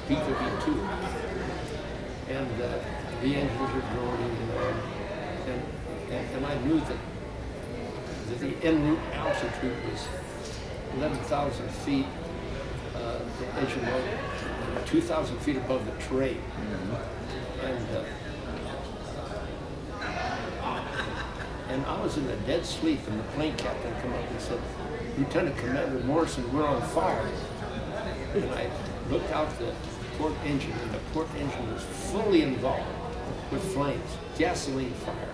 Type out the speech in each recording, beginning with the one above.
VP-2. And the engines were groaning, you know, and I knew that the en route altitude was 11,000 feet, as you know, 2,000 feet above the terrain. And I was in a dead sleep, and the plane captain came up and said, "Lieutenant Commander Morrison, we're on fire." And I looked out the port engine, and the port engine was fully involved with flames, gasoline fire.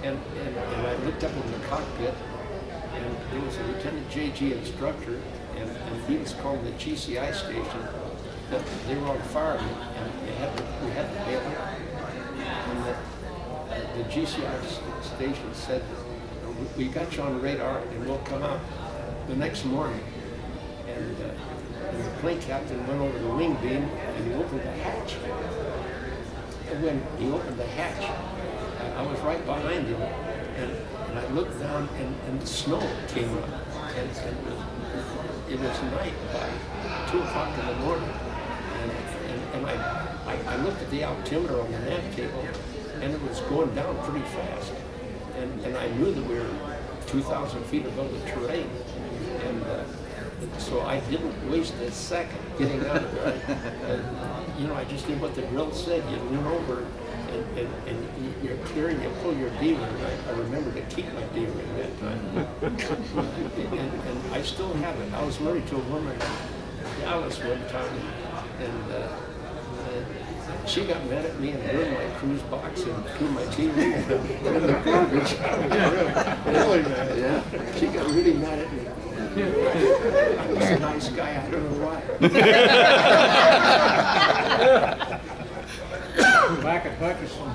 And I looked up in the cockpit, and there was a Lieutenant JG instructor, and he was calling the GCI station that they were on fire, and we had to bail out. And the GCI station said, "We got you on radar, and we'll come out the next morning." And the plane captain went over the wing beam, and he opened the hatch. And when he opened the hatch, I was right behind him, and I looked down, and the snow came up, and it was night, about 2 o'clock in the morning, and I looked at the altimeter on the nav table, and it was going down pretty fast, and I knew that we were 2,000 feet above the terrain, and so I didn't waste a second getting out of there. You know, I just did what the drill said. You lean over, and you're clearing, you pull your D-ring. I remember to keep my D-ring that time. and I still have it. I was married to a woman in Dallas one time, and she got mad at me and burned my cruise box and threw my D-ring in the garbage. Really mad. Yeah. She got really mad at me. I was a nice guy, I don't know why. Back at Hutchinson,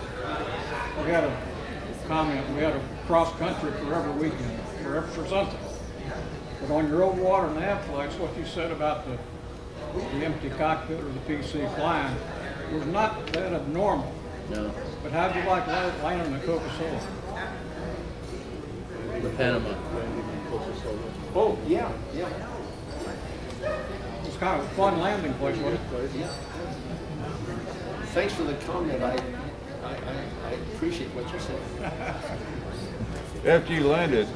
we had a comment, we had a cross country for every weekend, for something. But on your old water nav flights, what you said about the empty cockpit or the PC flying was not that abnormal. No. But how'd you like landing at Coca-Cola? The Panama. Oh, yeah. It was kind of a fun landing place, wasn't it? Yeah. Thanks for the comment. I appreciate what you said. After you landed,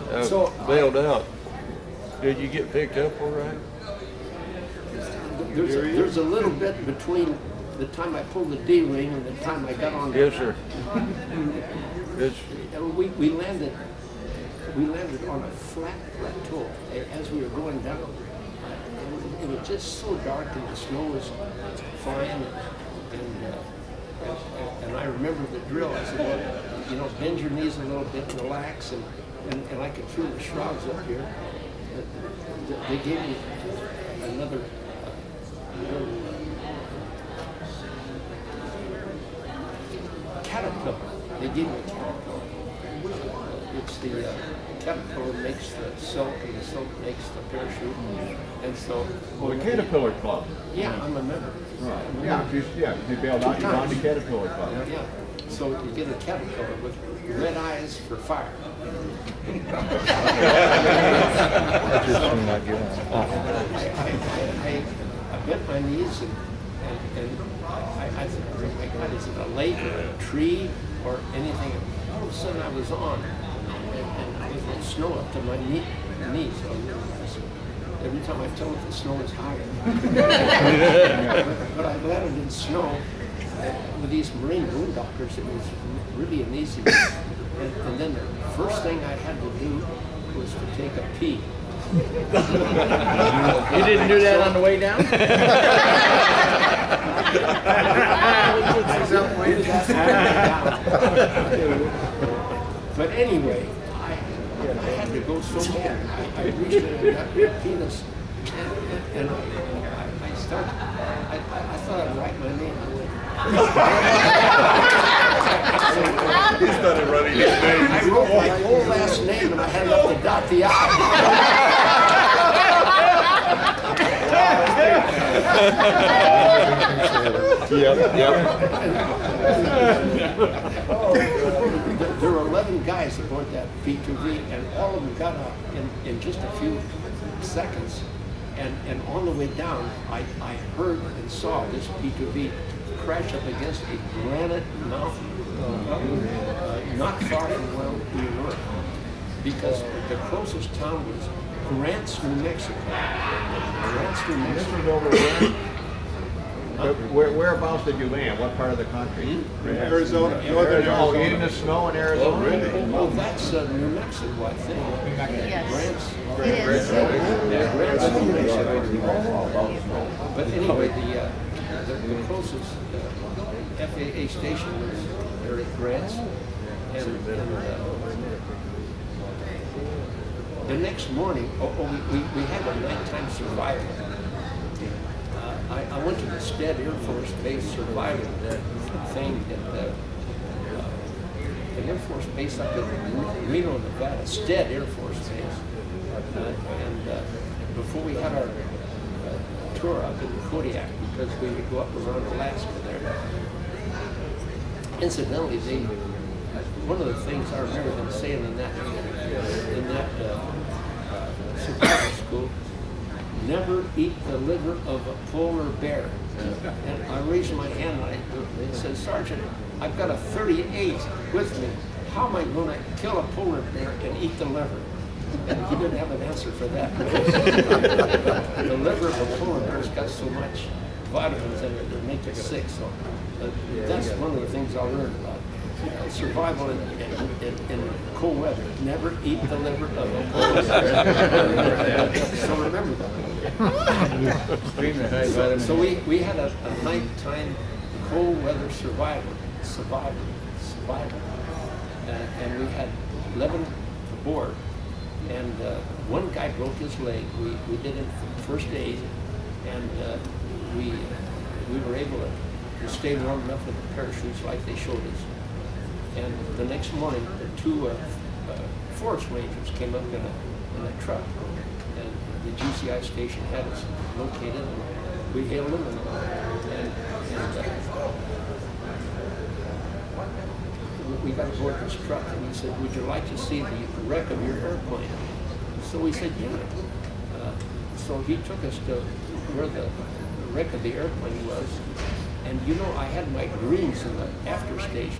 bailed out, did you get picked up all right? There's a little bit between the time I pulled the D-ring and the time I got on. Yes, sir. We landed on a flat plateau as we were going down. It was just so dark, and the snow was flying, and I remember the drill. I said, well, you know, bend your knees a little bit, relax, and I could feel the shrouds up here. They gave me another caterpillar. They gave me a caterpillar. It's the caterpillar makes the silk, and the silk makes the parachute. And so, Well, the Caterpillar Club. Yeah, I'm a member. Right. Yeah, you bailed out, you joined the Caterpillar Club. Yeah. So you get a caterpillar with red eyes for fire. I bent my knees and I thought, oh my God, is it a lake or a tree or anything? All of a sudden I was on, and I was with snow up to my knees. So every time I tell it, the snow is higher. But I landed in snow. With these Marine boondockers, it was really an easy. And then the first thing I had to do was to take a pee. You didn't do that on the way down? But anyway, I had to go so bad. I reached it and got my penis, and I started. I thought I'd write my name. He started running his name. I wrote my whole last name and I had enough to dot the I. There were 11 guys aboard that P2V, and all of them got up in just a few seconds. And on the way down, I heard and saw this P2V crash up against a granite mountain, not far from where we were, because the closest town was Grants, New Mexico. Grants, New This Mexico. was over whereabouts did you land? What part of the country? Arizona, northern Oh, Arizona. in the snow in Arizona? Oh, that's New Mexico, I think. Yes. Grants. It is. Grants, New Mexico. But anyway, the closest FAA station was there at Grants. And the next morning, we had a nighttime survival. I went to the Stead Air Force Base survival thing at the Air Force Base up in Reno, Nevada, Stead Air Force Base. And before we had our tour up in Kodiak, because we would go up around Alaska there. Incidentally, one of the things I remember them saying in that survival school, never eat the liver of a polar bear. And I raised my hand and they said, Sergeant, I've got a 38 with me. How am I going to kill a polar bear and eat the liver? And he didn't have an answer for that. The liver of a polar bear's got so much vitamins in it that make it sick. So that's one of the things I learned about survival in cold weather. Never eat the liver of a polar bear. So remember that. So we had a nighttime cold weather survival. And we had 11 aboard. And one guy broke his leg. We did it first aid, and we were able to stay warm enough with the parachutes like they showed us. And the next morning, the two forest rangers came up in a truck, and the GCI station had us located, and we hailed them, and we got aboard this truck, and he said, would you like to see the wreck of your airplane? So we said, yeah. So he took us to where the wreck of the airplane was, and you know, I had my greens in the after station.